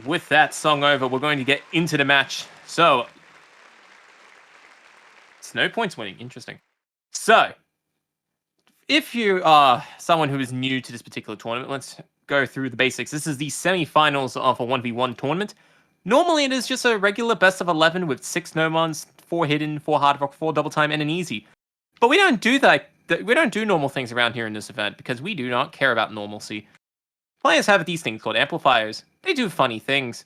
with that song over, we're going to get into the match. So, it's no points winning. Interesting. So, if you are someone who is new to this particular tournament, let's go through the basics. This is the semi-finals of a 1v1 tournament. Normally, it is just a regular best of 11 with 6 no-mons, 4 hidden, 4 hard rock, 4 double time, and an easy. But we don't do that. We don't do normal things around here in this event because we do not care about normalcy. Players have these things called amplifiers. They do funny things.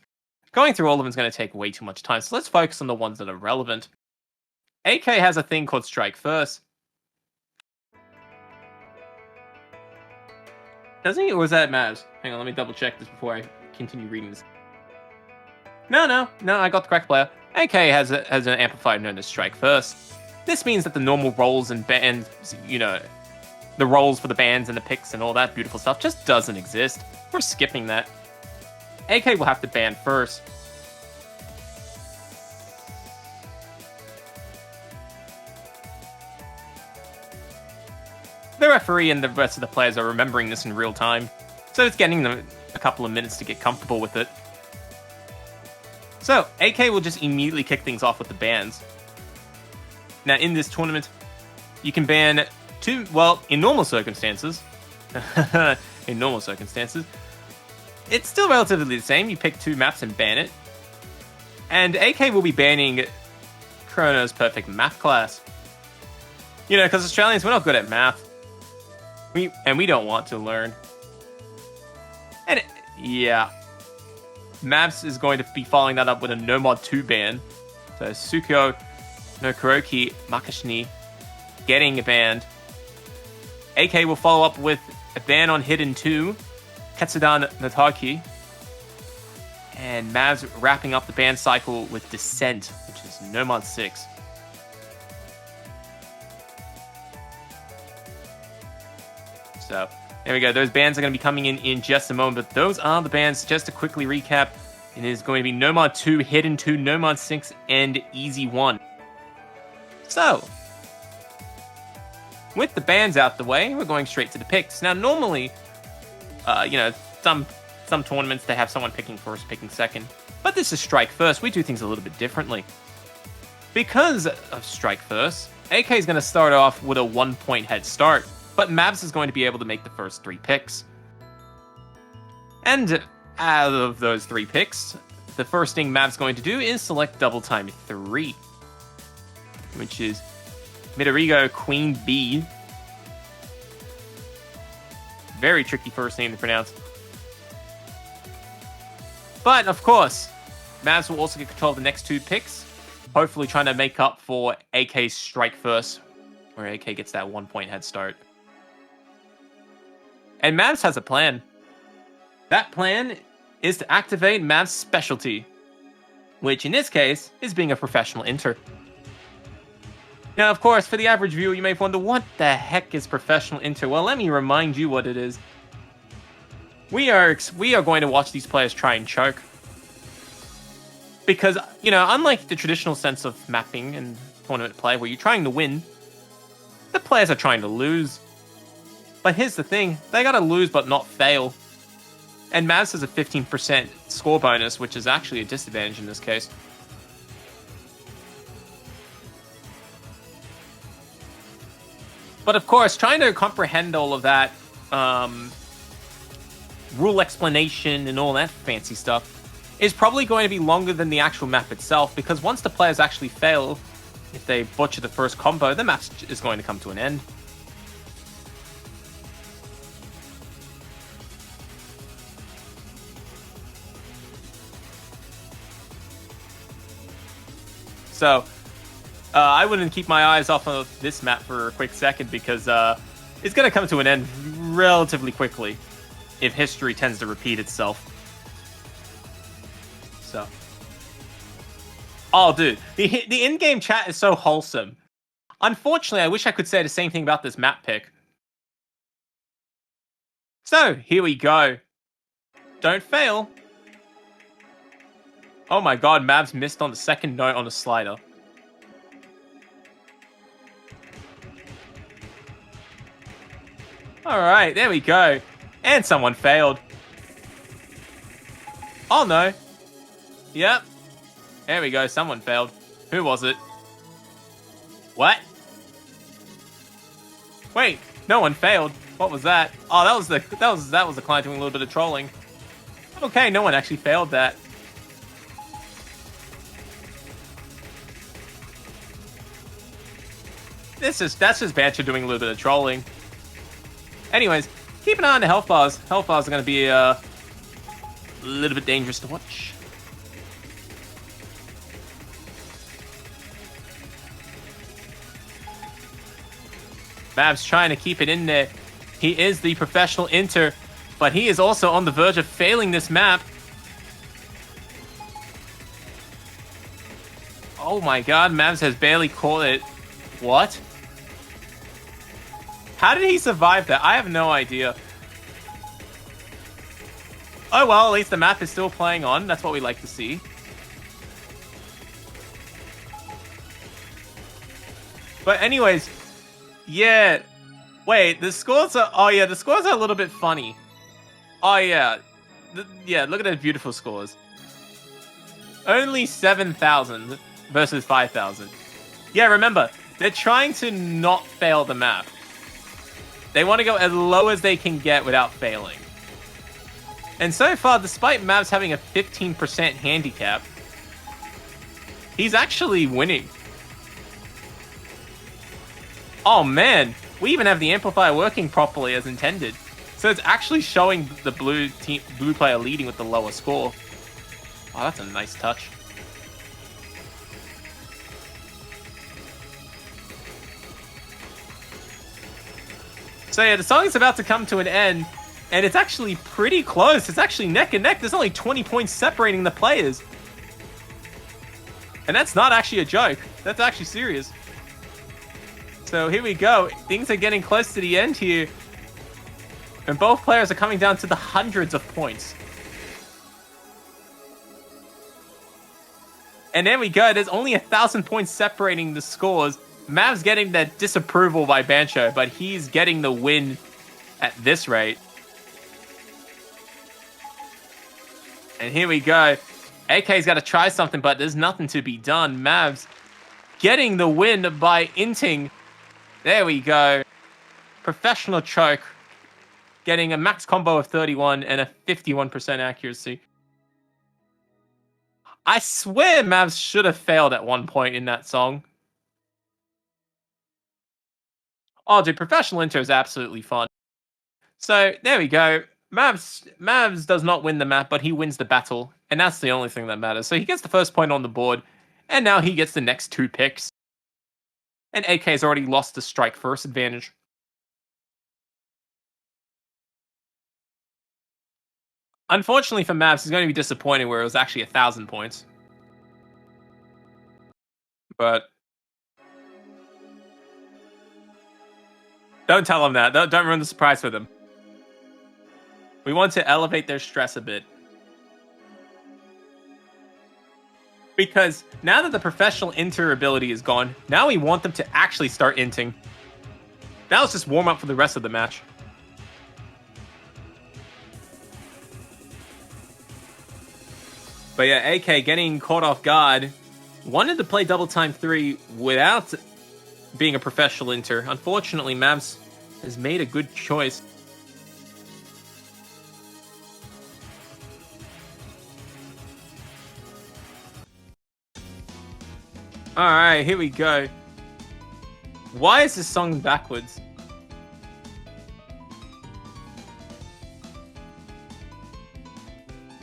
Going through all of them is going to take way too much time, so let's focus on the ones that are relevant. AK has a thing called Strike First. Doesn't he? Or was that Mavs? Hang on, let me double check this before I continue reading this. No, I got the correct player. AK has an amplifier known as Strike First. This means that the normal roles and bands, the roles for the bands and the picks and all that beautiful stuff just doesn't exist. We're skipping that. AK will have to ban first. The referee and the rest of the players are remembering this in real time, so it's getting them a couple of minutes to get comfortable with it. So, AK will just immediately kick things off with the bans. Now, in this tournament, you can ban two, well, in normal circumstances, it's still relatively the same. You pick 2 maps and ban it. And AK will be banning Chrono's perfect math class. Because Australians, we're not good at math. We don't want to learn. And yeah. Mavs is going to be following that up with a no mod 2 ban. So Suko no Kuroki Makashni getting banned. AK will follow up with a ban on Hidden 2, Ketsudan Nataki. And Mavs wrapping up the ban cycle with Descent, which is no mod 6. So, there we go. Those bans are going to be coming in just a moment, but those are the bans. Just to quickly recap, it is going to be no mod 2, Hidden 2, no mod 6, and Easy 1. So, with the bans out the way, we're going straight to the picks. Now, normally, some tournaments, they have someone picking first, picking second. But this is Strike First. We do things a little bit differently. Because of Strike First, AK is going to start off with a 1-point head start. But Mavs is going to be able to make the first 3 picks. And out of those 3 picks, the first thing Mavs going to do is select Double Time 3. Which is Midorigo Queen B. Very tricky first name to pronounce. But, of course, Mavs will also get control of the next 2 picks. Hopefully trying to make up for AK's Strike First, where AK gets that 1-point head start. And Mavs has a plan. That plan is to activate Mavs' specialty, which in this case is being a professional inter. Now, of course, for the average viewer, you may wonder, what the heck is professional inter? Well, let me remind you what it is. We are going to watch these players try and choke. Because, unlike the traditional sense of mapping and tournament play where you're trying to win, the players are trying to lose. But here's the thing, they gotta lose but not fail. And Mavs has a 15% score bonus, which is actually a disadvantage in this case. But of course, trying to comprehend all of that rule explanation and all that fancy stuff is probably going to be longer than the actual map itself, because once the players actually fail, if they butcher the first combo, the map is going to come to an end. So, I wouldn't keep my eyes off of this map for a quick second, because it's going to come to an end relatively quickly if history tends to repeat itself. So. Oh, dude. The in-game chat is so wholesome. Unfortunately, I wish I could say the same thing about this map pick. So, here we go. Don't fail. Oh my god, Mavs missed on the second note on the slider. Alright, there we go. And someone failed. Oh no. Yep. There we go. Someone failed. Who was it? What? Wait, no one failed. What was that? Oh, that was the client doing a little bit of trolling. Okay, no one actually failed that. That's just Banter doing a little bit of trolling. Anyways, keep an eye on the health bars. Health bars are going to be a little bit dangerous to watch. Mavs trying to keep it in there. He is the professional inter, but he is also on the verge of failing this map. Oh my god, Mavs has barely caught it. What? How did he survive that? I have no idea. Oh well, at least the map is still playing on. That's what we like to see. But anyways, yeah. Wait, the scores are... Oh yeah, the scores are a little bit funny. Oh yeah. Yeah, look at those beautiful scores. Only 7,000 versus 5,000. Yeah, remember, they're trying to not fail the map. They want to go as low as they can get without failing. And so far, despite Mavs having a 15% handicap, he's actually winning. Oh man, we even have the amplifier working properly as intended. So it's actually showing the blue player leading with the lower score. Oh, that's a nice touch. So yeah, the song is about to come to an end, and it's actually pretty close. It's actually neck and neck. There's only 20 points separating the players. And that's not actually a joke. That's actually serious. So here we go. Things are getting close to the end here. And both players are coming down to the hundreds of points. And there we go. There's only 1,000 points separating the scores. Mavs getting that disapproval by Bancho, but he's getting the win at this rate. And here we go. AK's got to try something, but there's nothing to be done. Mavs getting the win by inting. There we go. Professional choke. Getting a max combo of 31 and a 51% accuracy. I swear Mavs should have failed at one point in that song. Oh, dude, professional inter is absolutely fun. So, there we go. Mavs does not win the map, but he wins the battle. And that's the only thing that matters. So he gets the first point on the board. And now he gets the next 2 picks. And AK has already lost the strike first advantage. Unfortunately for Mavs, he's going to be disappointed where it was actually 1,000 points. But don't tell him that. Don't ruin the surprise for them. We want to elevate their stress a bit. Because now that the professional inter ability is gone, now we want them to actually start inting. Now let's just warm up for the rest of the match. But yeah, AK getting caught off guard. Wanted to play double time 3 without being a professional inter. Unfortunately, Mavs has made a good choice. Alright, here we go. Why is this song backwards?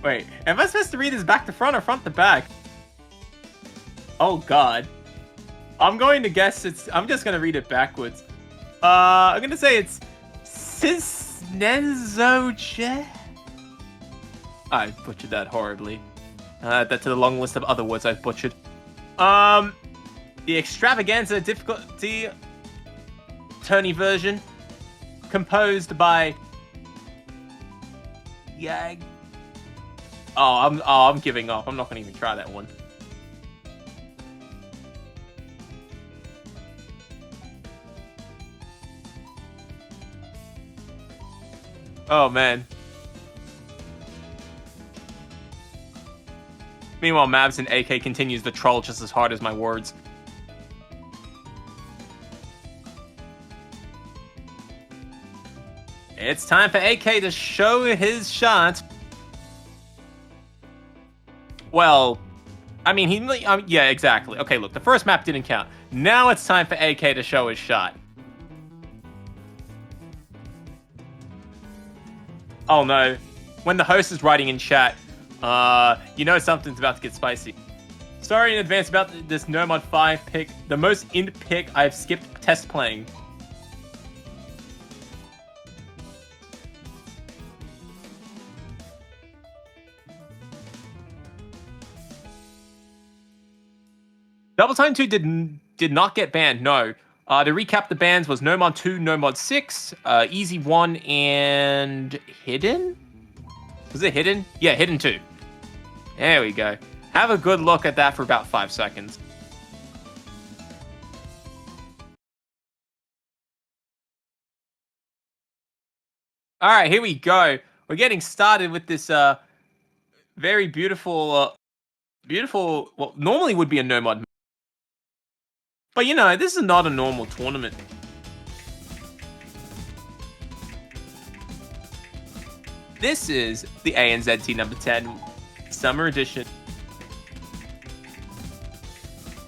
Wait, am I supposed to read this back to front or front to back? Oh god. I'm going to guess I'm just going to read it backwards. I'm going to say it's Cisnezoche. I butchered that horribly. Add that to the long list of other words I've butchered. The extravaganza difficulty tourney version, composed by Yag. I'm giving up. I'm not gonna even try that one. Oh man. Meanwhile, Mavs and AK continues the troll just as hard as my words. It's time for AK to show his shot. Well, I mean, yeah, exactly. Okay, look, the first map didn't count. Now it's time for AK to show his shot. Oh no. When the host is writing in chat, you know something's about to get spicy. Sorry in advance about this Nomod 5 pick. The most int pick I've skipped test playing. Double Time 2 did not get banned, no. To recap, the bans was Nomod 2, Nomod 6, Easy 1, and Hidden? Was it Hidden? Yeah, Hidden 2. There we go. Have a good look at that for about 5 seconds. Alright, here we go. We're getting started with this very beautiful, well, normally would be a Nomod. But you know, this is not a normal tournament. This is the ANZT number 10 Summer Edition.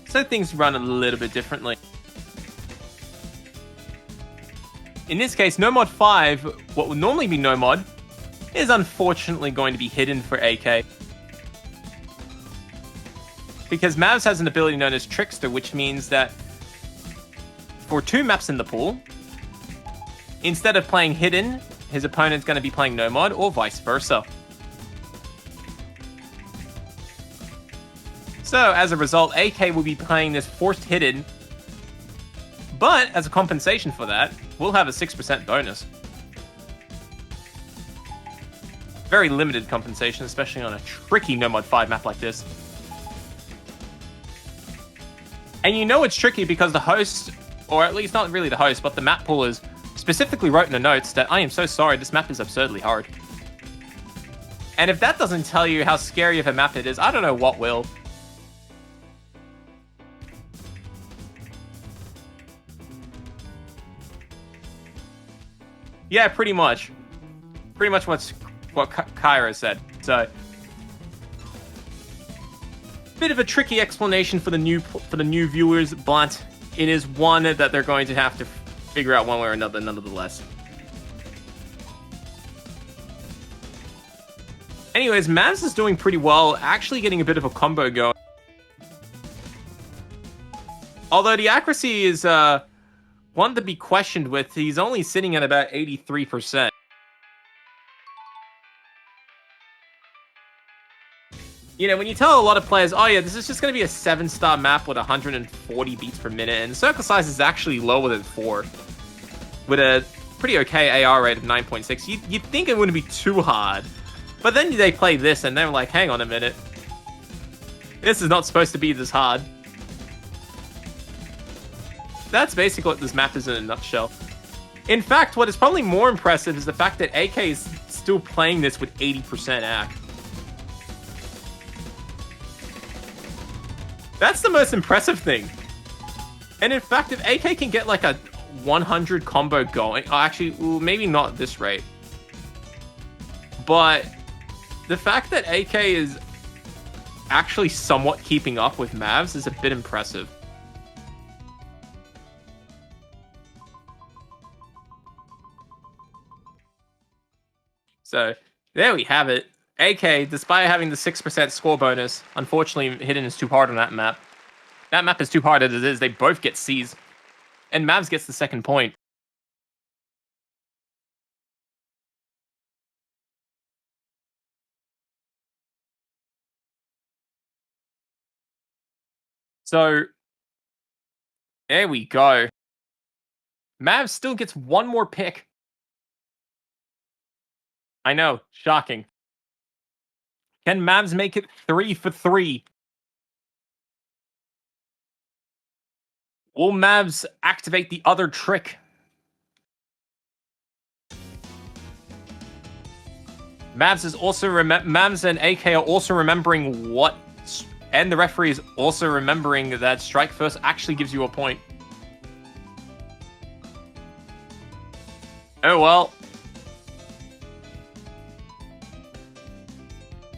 So things run a little bit differently. In this case, Nomod 5, what would normally be Nomod, is unfortunately going to be hidden for AK. Because Mavs has an ability known as Trickster, which means that for 2 maps in the pool, instead of playing Hidden, his opponent's going to be playing Nomod, or vice versa. So, as a result, AK will be playing this forced Hidden, but as a compensation for that, we'll have a 6% bonus. Very limited compensation, especially on a tricky Nomod 5 map like this. And you know it's tricky because the host, or at least not really the host, but the map pullers specifically wrote in the notes that I am so sorry, this map is absurdly hard. And if that doesn't tell you how scary of a map it is, I don't know what will. Yeah, pretty much. Pretty much what Kyra said. So, bit of a tricky explanation for the new viewers, but it is one that they're going to have to figure out one way or another, nonetheless. Anyways, Mavs is doing pretty well, actually getting a bit of a combo going. Although the accuracy is one to be questioned with, he's only sitting at about 83%. You know, when you tell a lot of players, oh yeah, this is just going to be a 7-star map with 140 beats per minute, and the circle size is actually lower than 4, with a pretty okay AR rate of 9.6, you'd think it wouldn't be too hard. But then they play this, and they're like, hang on a minute. This is not supposed to be this hard. That's basically what this map is in a nutshell. In fact, what is probably more impressive is the fact that AK is still playing this with 80% AC. That's the most impressive thing. And in fact, if AK can get like a 100 combo going, oh, actually, maybe not at this rate. But the fact that AK is actually somewhat keeping up with Mavs is a bit impressive. So, there we have it. AK, despite having the 6% score bonus, unfortunately, Hidden is too hard on that map. That map is too hard as it is. They both get Cs. And Mavs gets the second point. So, there we go. Mavs still gets one more pick. I know, shocking. Can Mavs make it 3 for 3? Will Mavs activate the other trick? Mavs and AK are also remembering what And the referee is also remembering that strike first actually gives you a point. Oh well.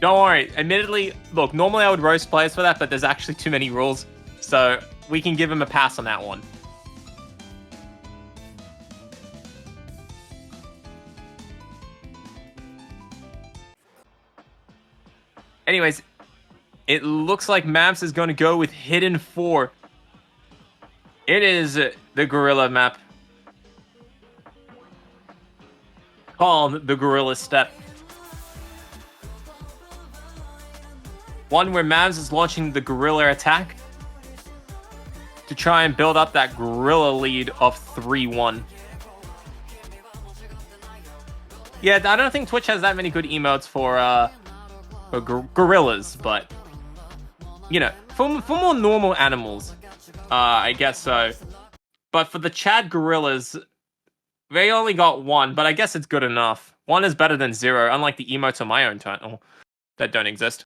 Don't worry. Admittedly, look, normally I would roast players for that, but there's actually too many rules. So we can give him a pass on that one. Anyways, it looks like Mavs is going to go with Hidden 4. It is the Gorilla map. Called the Gorilla Step. One where Mavs is launching the Gorilla attack to try and build up that Gorilla lead of 3-1. Yeah, I don't think Twitch has that many good emotes for gorillas, but you know, for more normal animals, I guess so. But for the Chad gorillas, they only got 1, but I guess it's good enough. 1 is better than 0, unlike the emotes on my own channel that don't exist.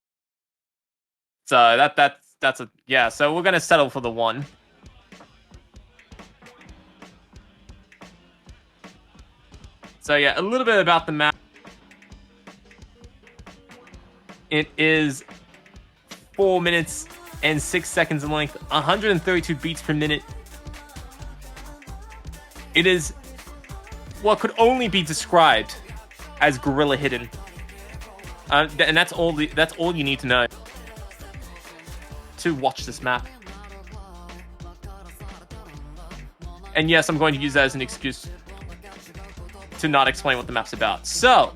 So that's a yeah. So we're gonna settle for the 1. So yeah, a little bit about the map. It is 4 minutes and 6 seconds in length, 132 beats per minute. It is what could only be described as Gorilla Hidden, and that's all you need to know to watch this map. And yes, I'm going to use that as an excuse to not explain what the map's about. So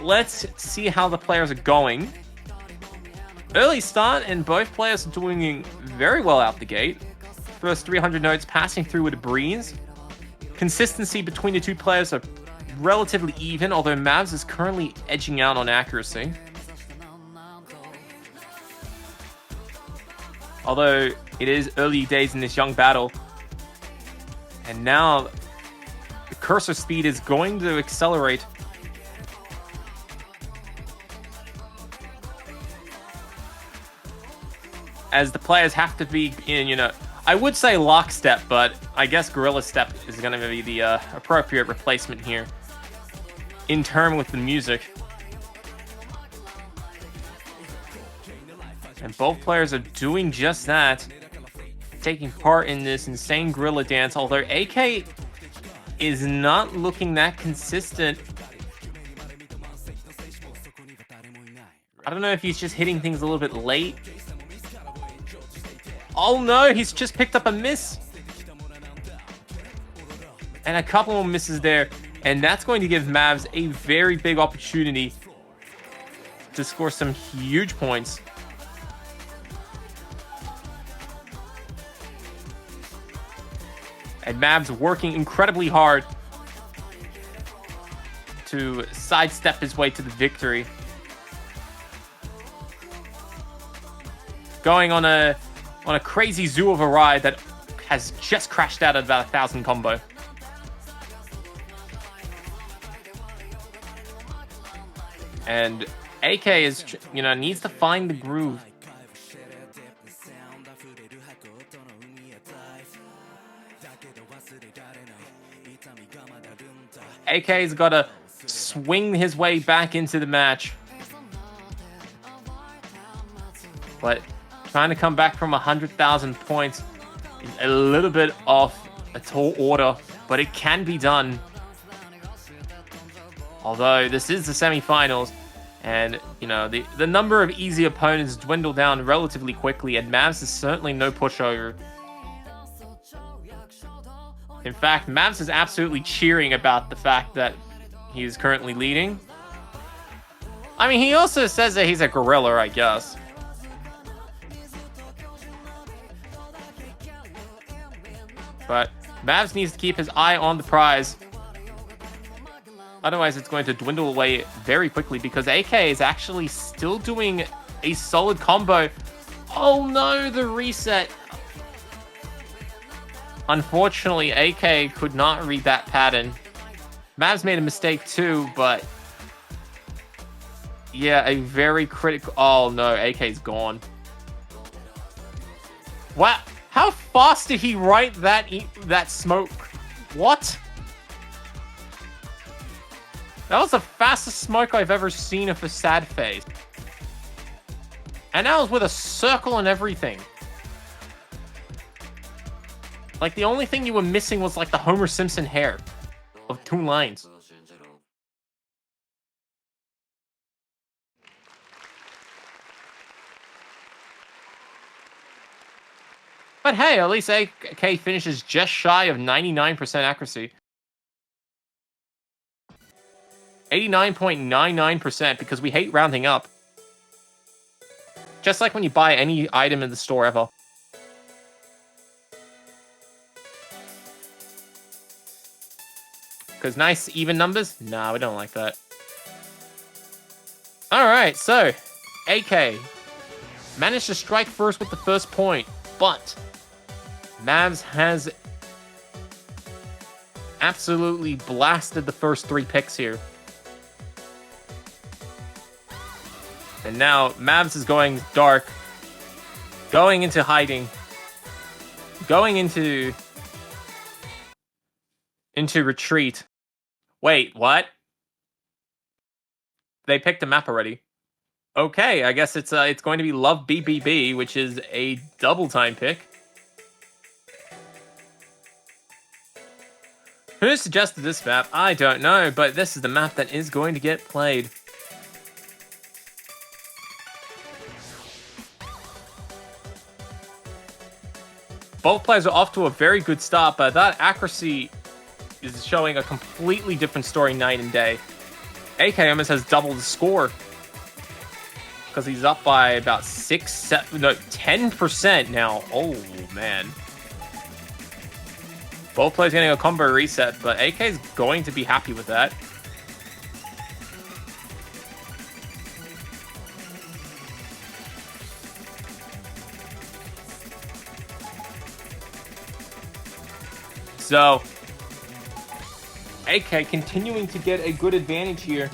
let's see how the players are going. Early start, and both players are doing very well out the gate. First 300 notes passing through with a breeze. Consistency between the two players are relatively even, although Mavs is currently edging out on accuracy. Although it is early days in this young battle. And now the cursor speed is going to accelerate. As the players have to be in, you know, I would say lockstep, but I guess Gorilla Step is going to be the appropriate replacement here. In turn with the music. And both players are doing just that. Taking part in this insane gorilla dance, although AK is not looking that consistent. I don't know if he's just hitting things a little bit late. Oh no, he's just picked up a miss. And a couple more misses there. And that's going to give Mavs a very big opportunity to score some huge points. And Mavs working incredibly hard to sidestep his way to the victory. Going on a crazy zoo of a ride that has just crashed out at about 1,000 combo. And AK is, you know, needs to find the groove. AK's got to swing his way back into the match. But trying to come back from 100,000 points is a little bit off a tall order, but it can be done. Although this is the semifinals, and you know the number of easy opponents dwindle down relatively quickly, and Mavs is certainly no pushover. In fact, Mavs is absolutely cheering about the fact that he is currently leading. I mean, he also says that he's a gorilla, I guess. But Mavs needs to keep his eye on the prize. Otherwise, it's going to dwindle away very quickly because AK is actually still doing a solid combo. Oh no, the reset. Unfortunately, AK could not read that pattern. Mavs made a mistake too, but yeah, a very critical... Oh no, AK's gone. Wow. How fast did he write that smoke? What? That was the fastest smoke I've ever seen of a sad face. And that was with a circle and everything. Like, the only thing you were missing was, like, the Homer Simpson hair of 2 lines. But hey, at least AK finishes just shy of 99% accuracy. 89.99% because we hate rounding up. Just like when you buy any item in the store ever. Because nice even numbers? Nah, we don't like that. Alright, so AK managed to strike first with the first point, but Mavs has absolutely blasted the first 3 picks here. And now Mavs is going dark, going into hiding, going into retreat. Wait, what? They picked a map already. Okay, I guess it's going to be Love BBB, which is a double time pick. Who suggested this map? I don't know, but this is the map that is going to get played. Both players are off to a very good start, but that accuracy is showing a completely different story night and day. AK almost has double the score. Because he's up by about 10% now. Oh, man. Both players getting a combo reset, but AK is going to be happy with that. So, AK continuing to get a good advantage here.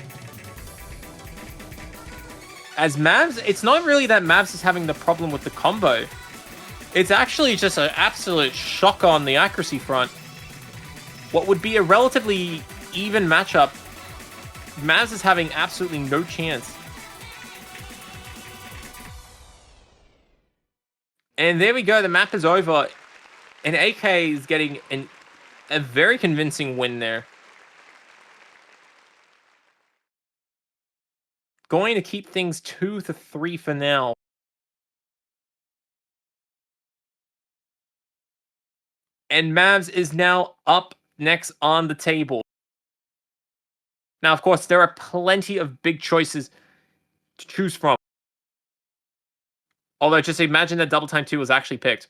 As Mavs, it's not really that Mavs is having the problem with the combo. It's actually just an absolute shock on the accuracy front. What would be a relatively even matchup, Mavs is having absolutely no chance. And there we go, the map is over. And AK is getting a very convincing win there. Going to keep things 2-3 for now. And Mavs is now up next on the table. Now, of course, there are plenty of big choices to choose from. Although, just imagine that Double Time 2 was actually picked.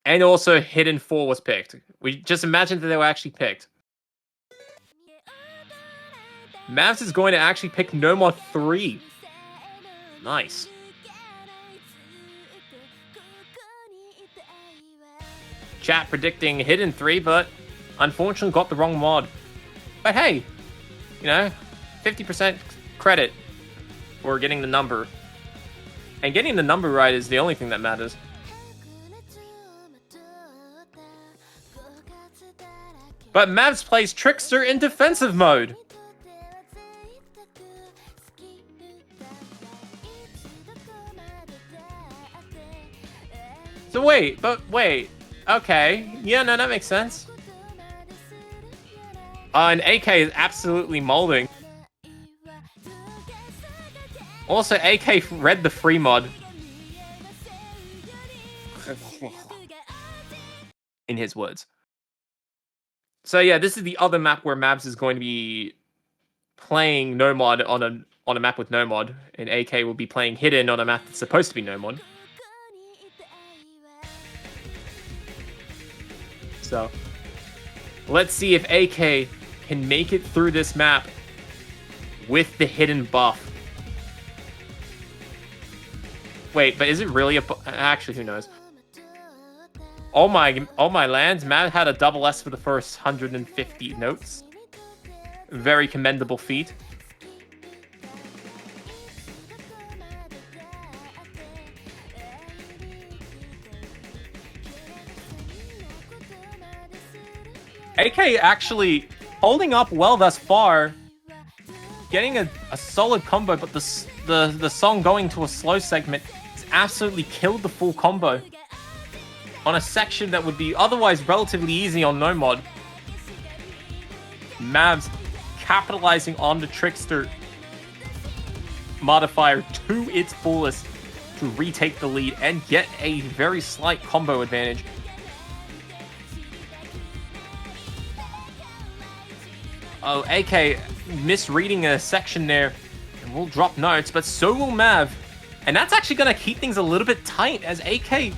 And also, Hidden 4 was picked. We just imagine that they were actually picked. Mavs is going to actually pick No More 3. Nice. Chat predicting Hidden 3, but unfortunately got the wrong mod. But hey, you know, 50% credit for getting the number. And getting the number right is the only thing that matters. But Mavs plays Trickster in defensive mode. So wait. Okay. Yeah, no, that makes sense. And AK is absolutely molding. Also, AK read the free mod. In his words. So yeah, this is the other map where Mavs is going to be playing no mod on a map with no mod, and AK will be playing Hidden on a map that's supposed to be no mod. So, let's see if AK can make it through this map with the Hidden buff. Wait, but is it really a... Actually, who knows? Oh my lands, Matt had a double S for the first 150 notes. Very commendable feat. AK actually holding up well thus far, getting a solid combo, but the song going to a slow segment has absolutely killed the full combo on a section that would be otherwise relatively easy on no mod. Mavs capitalizing on the Trickster modifier to its fullest to retake the lead and get a very slight combo advantage. Oh, AK misreading a section there, and will drop notes, but so will Mav. And that's actually going to keep things a little bit tight, as AK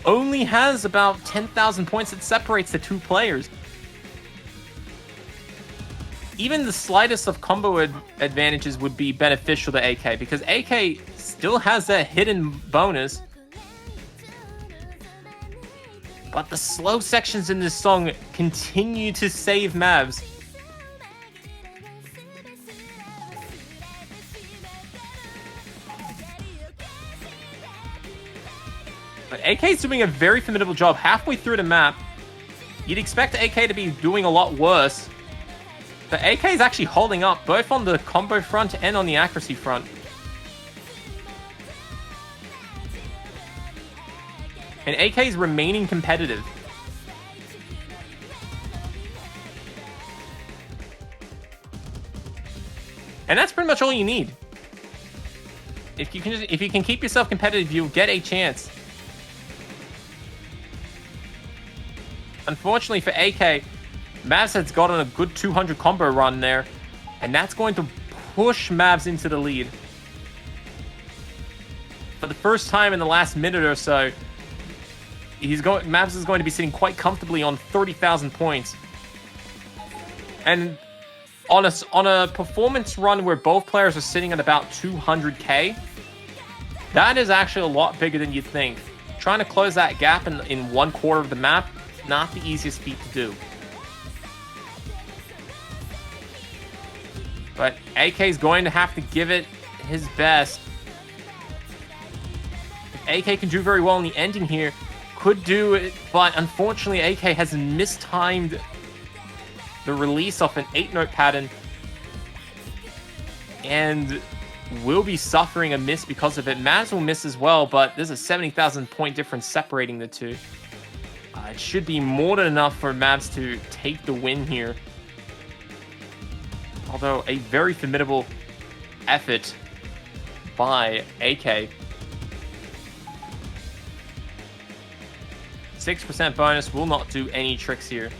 only has about 10,000 points that separates the two players. Even the slightest of combo advantages would be beneficial to AK, because AK still has that hidden bonus. But the slow sections in this song continue to save Mavs. But AK's doing a very formidable job halfway through the map. You'd expect AK to be doing a lot worse. But AK is actually holding up, both on the combo front and on the accuracy front. And AK is remaining competitive. And that's pretty much all you need. If you can keep yourself competitive, you'll get a chance. Unfortunately for AK, Mavs has gotten a good 200 combo run there, and that's going to push Mavs into the lead. For the first time in the last minute or so, Mavs is going to be sitting quite comfortably on 30,000 points. And on a performance run where both players are sitting at about 200k, that is actually a lot bigger than you'd think. Trying to close that gap in 1/4 of the map, not the easiest feat to do. But AK is going to have to give it his best. If AK can do very well in the ending here, could do it, but unfortunately AK has mistimed the release of an 8-note pattern and will be suffering a miss because of it. Mavs will miss as well, but there's a 70,000 point difference separating the two. It should be more than enough for Mavs to take the win here. Although a very formidable effort by AK. 6% bonus will not do any tricks here.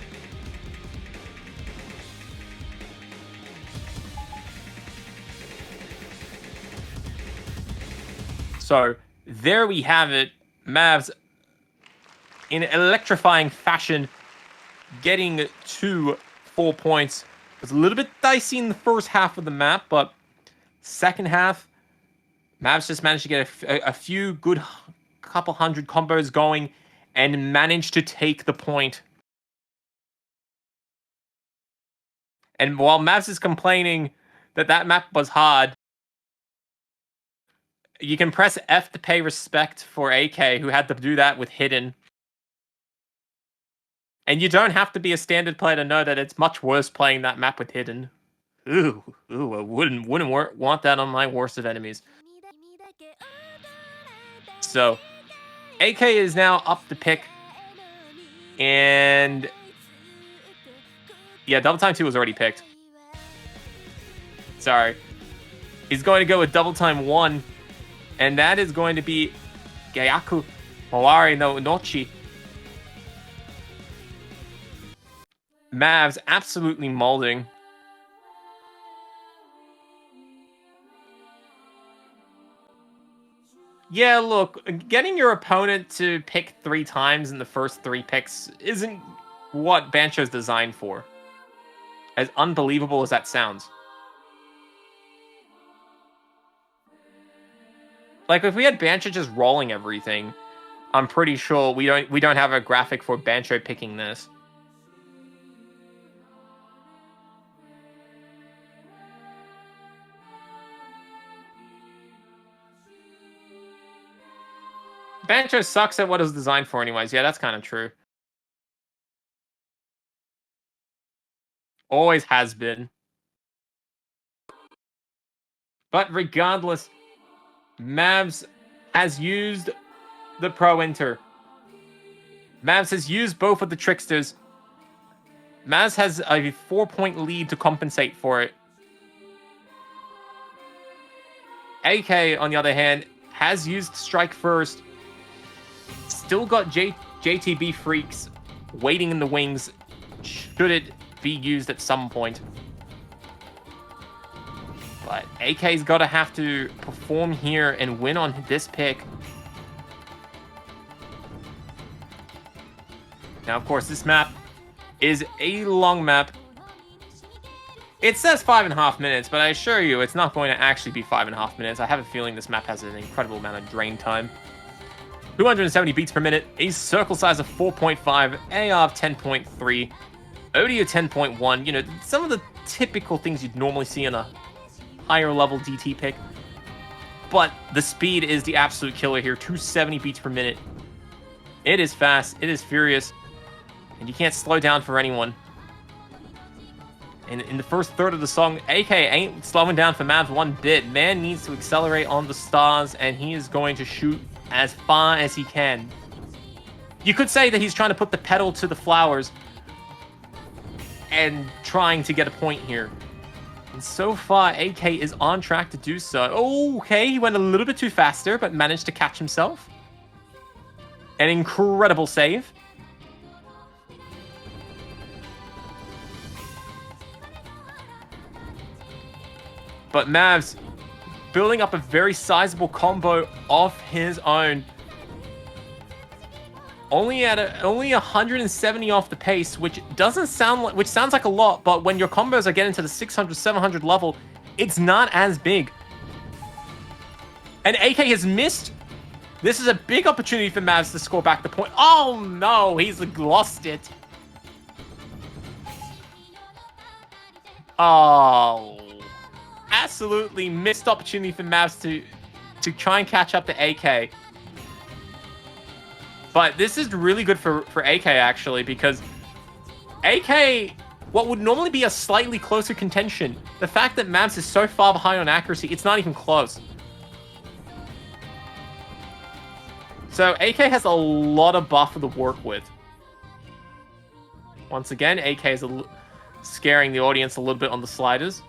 So there we have it. Mavs in electrifying fashion getting to 4 points. It was a little bit dicey in the first half of the map, but second half, Mavs just managed to get a few good couple hundred combos going and managed to take the point. And while Mavs is complaining that that map was hard, you can press F to pay respect for AK, who had to do that with Hidden. And you don't have to be a standard player to know that it's much worse playing that map with Hidden. Ooh, I wouldn't want that on my worst of enemies. So, AK is now up to pick. And yeah, Double Time 2 was already picked. Sorry. He's going to go with Double Time 1. And that is going to be Gayaku Mawari no Nochi. Mavs absolutely molding. Yeah, look, getting your opponent to pick 3 times in the first 3 picks isn't what Bancho's designed for. As unbelievable as that sounds. Like, if we had Bancho just rolling everything, I'm pretty sure we don't have a graphic for Bancho picking this. Bancho sucks at what it was designed for anyways. Yeah, that's kind of true. Always has been. But regardless, Mavs has used the Pro Enter. Mavs has used both of the Tricksters. Mavs has a 4-point lead to compensate for it. AK, on the other hand, has used Strike First. Still got JTB Freaks waiting in the wings, should it be used at some point. But AK's got to have to perform here and win on this pick. Now, of course, this map is a long map. It says 5.5 minutes, but I assure you it's not going to actually be 5.5 minutes. I have a feeling this map has an incredible amount of drain time. 270 beats per minute, a circle size of 4.5, AR of 10.3, OD of 10.1. You know, some of the typical things you'd normally see in a higher level DT pick. But the speed is the absolute killer here. 270 beats per minute. It is fast. It is furious. And you can't slow down for anyone. And in the first third of the song, AK ain't slowing down for Mavs one bit. Man needs to accelerate on the stars, and he is going to shoot as far as he can. You could say that he's trying to put the pedal to the flowers and trying to get a point here. And so far, AK is on track to do so. Okay, he went a little bit too faster, but managed to catch himself. An incredible save. But Mavs building up a very sizable combo of his own. Only 170 off the pace, which sounds like a lot, but when your combos are getting to the 600, 700 level, it's not as big. And AK has missed. This is a big opportunity for Mavs to score back the point. Oh no, he's lost it. Oh. Absolutely missed opportunity for Mavs to try and catch up to AK. But this is really good for AK, actually, because AK, what would normally be a slightly closer contention, the fact that Mavs is so far behind on accuracy, it's not even close. So AK has a lot of buffer to work with. Once again, AK is scaring the audience a little bit on the sliders.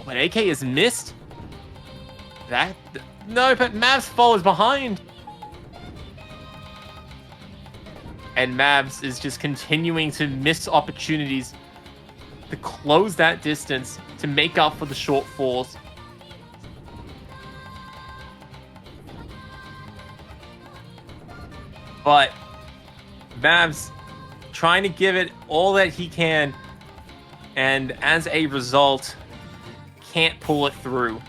But AK is missed. No, but Mavs follows behind. And Mavs is just continuing to miss opportunities to close that distance, to make up for the shortfalls. But Mavs trying to give it all that he can, and as a result, can't pull it through.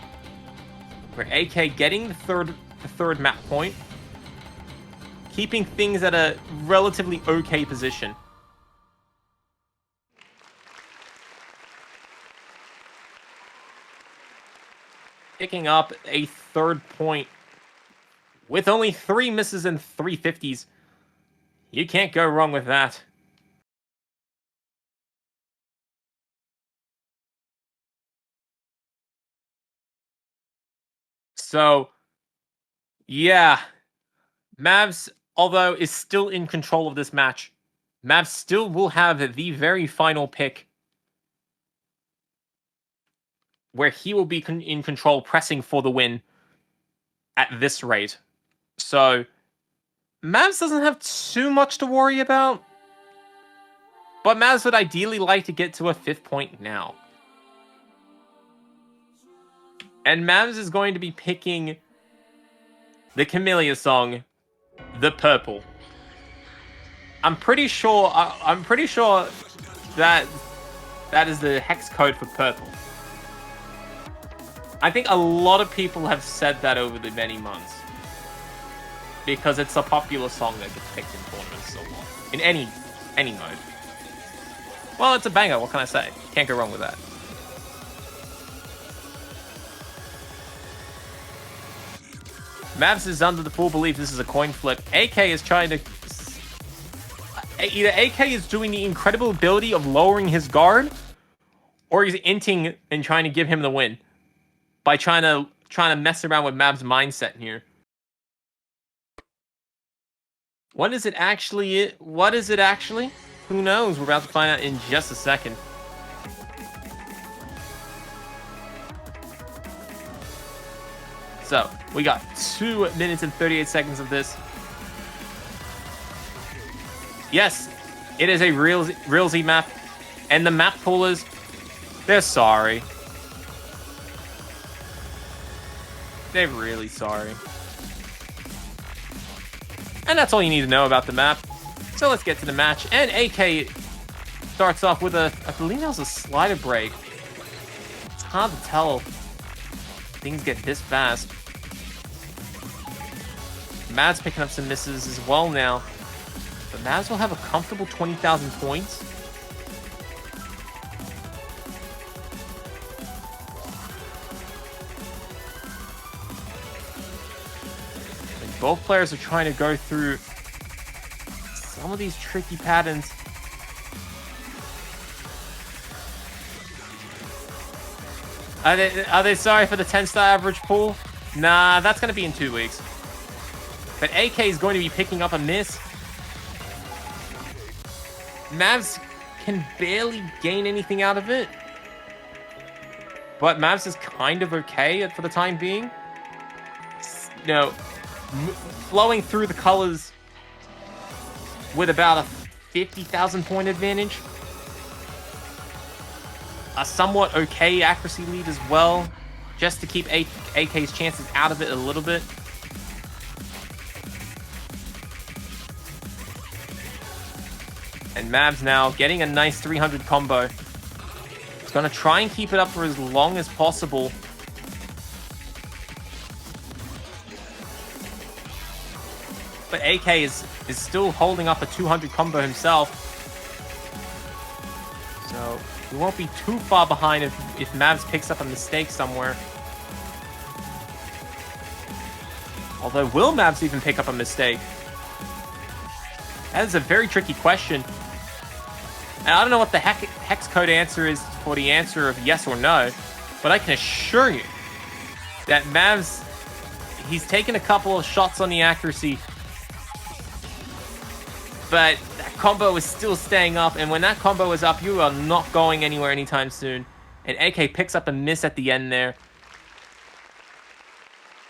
Where AK getting the third map point, keeping things at a relatively okay position. Picking up a third point with only 3 misses and 3 50s. You can't go wrong with that. So, yeah, Mavs, although is still in control of this match, Mavs still will have the very final pick where he will be in control, pressing for the win at this rate. So, Mavs doesn't have too much to worry about, but Mavs would ideally like to get to a 5th point now. And Mavs is going to be picking the Camellia song, The Purple. I'm pretty sure that is the hex code for purple. I think a lot of people have said that over the many months, because it's a popular song that gets picked in tournaments a lot. In any mode. Well, it's a banger, what can I say? Can't go wrong with that. Mavs is under the full belief this is a coin flip. AK is trying to Either AK is doing the incredible ability of lowering his guard, or he's inting and trying to give him the win by trying to mess around with Mavs' mindset here. What is it actually? What is it actually? Who knows? We're about to find out in just a second. So, we got 2 minutes and 38 seconds of this. Yes, it is a real Z map. And the map pullers, they're sorry. They're really sorry. And that's all you need to know about the map. So let's get to the match. And AK starts off with I believe that was a slider break. It's hard to tell. Things get this fast. Mavs picking up some misses as well now. But Mavs will have a comfortable 20,000 points. And both players are trying to go through some of these tricky patterns. Are they sorry for the 10-star average pool? Nah, that's going to be in 2 weeks. But AK is going to be picking up a miss. Mavs can barely gain anything out of it. But Mavs is kind of okay for the time being. You know, flowing through the colors with about a 50,000 point advantage. A somewhat okay accuracy lead as well, just to keep AK's chances out of it a little bit. And Mavs now getting a nice 300 combo. He's going to try and keep it up for as long as possible. But AK is still holding up a 200 combo himself. So we won't be too far behind if Mavs picks up a mistake somewhere. Although, will Mavs even pick up a mistake? That is a very tricky question. And I don't know what the hex code answer is for the answer of yes or no, but I can assure you that Mavs, he's taken a couple of shots on the accuracy, but that combo is still staying up, and when that combo is up, you are not going anywhere anytime soon. And AK picks up a miss at the end there.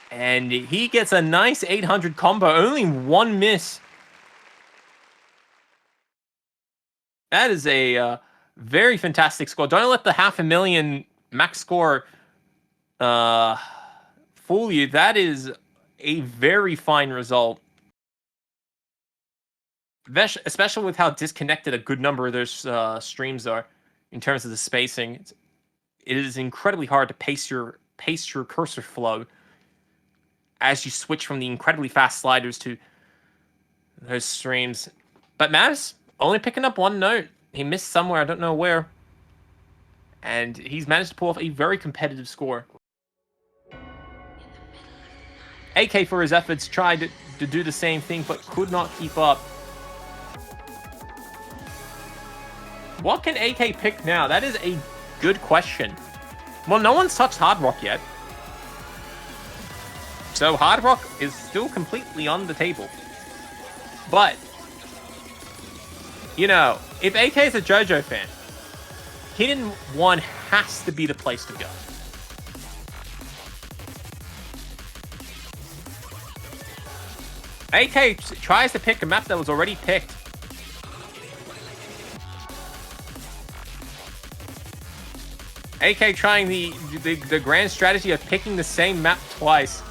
And he gets a nice 800 combo, only one miss. That is a very fantastic score. Don't let the 500,000 max score fool you. That is a very fine result. Especially with how disconnected a good number of those streams are in terms of the spacing. It is incredibly hard to pace your cursor flow as you switch from the incredibly fast sliders to those streams. But Mavs only picking up one note. He missed somewhere, I don't know where. And he's managed to pull off a very competitive score. AK, for his efforts, tried to do the same thing, but could not keep up. What can AK pick now? That is a good question. Well, no one's touched Hard Rock yet. So Hard Rock is still completely on the table. But, you know, if AK is a JoJo fan, Hidden 1 has to be the place to go. AK tries to pick a map that was already picked. AK trying the grand strategy of picking the same map twice.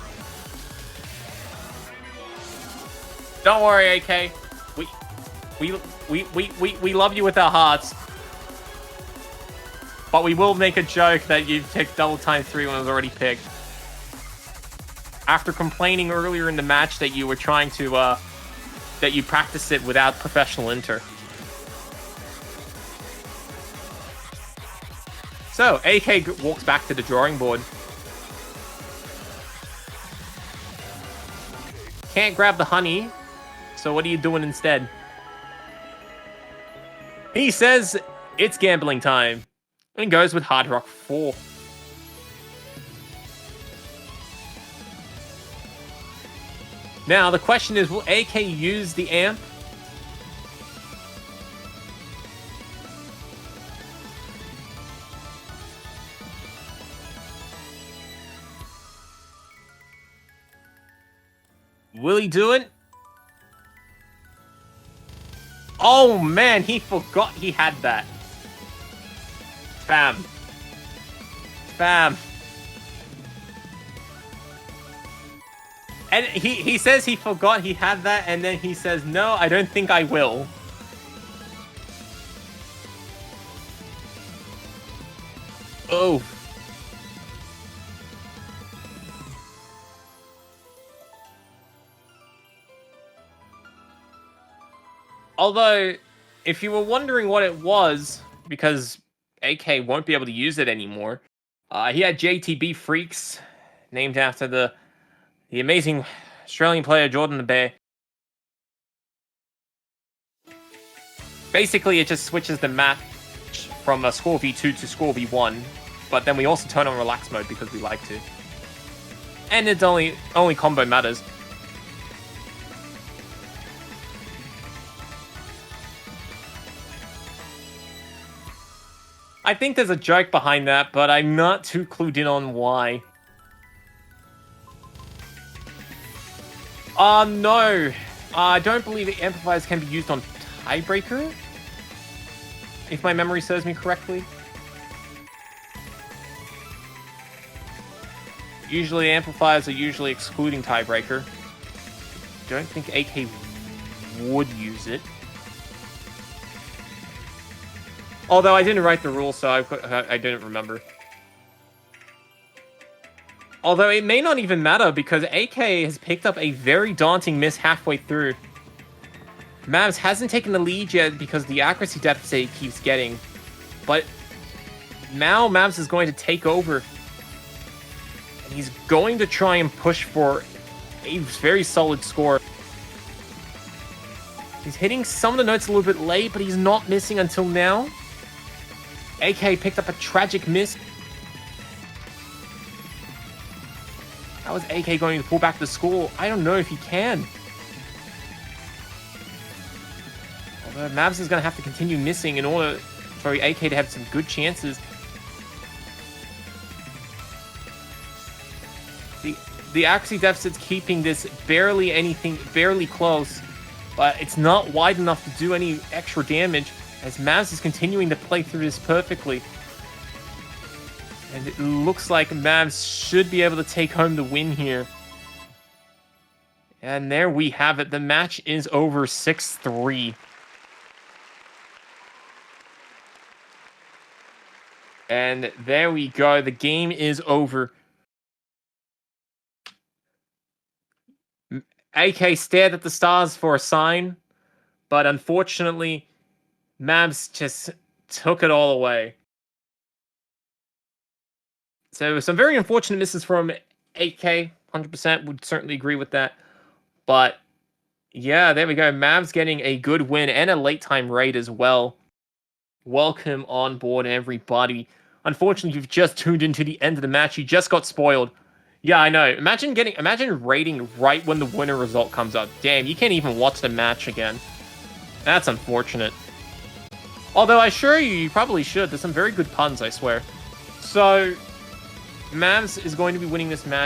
Don't worry, AK. We love you with our hearts. But we will make a joke that you picked double time 3 when it was already picked. After complaining earlier in the match that you were trying to that you practiced it without professional inter. So, AK walks back to the drawing board. Can't grab the honey, so what are you doing instead? He says it's gambling time and goes with Hard Rock 4. Now, the question is, will AK use the amp? Will he do it? Oh man, he forgot he had that. Bam. Bam. And he says he forgot he had that, and then he says, no, I don't think I will. Oh. Although, if you were wondering what it was, because AK won't be able to use it anymore, he had JTB Freaks, named after the amazing Australian player Jordan the Bear. Basically, it just switches the match from a score v2 to score v1, but then we also turn on relax mode because we like to. And it's only combo matters. I think there's a joke behind that, but I'm not too clued in on why. No. I don't believe the amplifiers can be used on Tiebreaker, if my memory serves me correctly. Usually amplifiers are usually excluding Tiebreaker. Don't think AK would use it. Although I didn't write the rules, so I didn't remember. Although it may not even matter, because AK has picked up a very daunting miss halfway through. Mavs hasn't taken the lead yet because the accuracy deficit he keeps getting. But now Mavs is going to take over. And he's going to try and push for a very solid score. He's hitting some of the notes a little bit late, but he's not missing until now. AK picked up a tragic miss. How is AK going to pull back the score? I don't know if he can. Although Mavs is going to have to continue missing in order for AK to have some good chances. The accuracy deficit's keeping this barely close, but it's not wide enough to do any extra damage, as Mavs is continuing to play through this perfectly. And it looks like Mavs should be able to take home the win here. And there we have it. The match is over 6-3. And there we go. The game is over. AK stared at the stars for a sign, but unfortunately, Mavs just took it all away. So some very unfortunate misses from 8K, 100% would certainly agree with that. But yeah, there we go. Mavs getting a good win and a late time raid as well. Welcome on board, everybody. Unfortunately, you've just tuned into the end of the match. You just got spoiled. Yeah, I know. Imagine raiding right when the winner result comes up. Damn, you can't even watch the match again. That's unfortunate. Although I assure you, you probably should. There's some very good puns, I swear. So Mavs is going to be winning this match.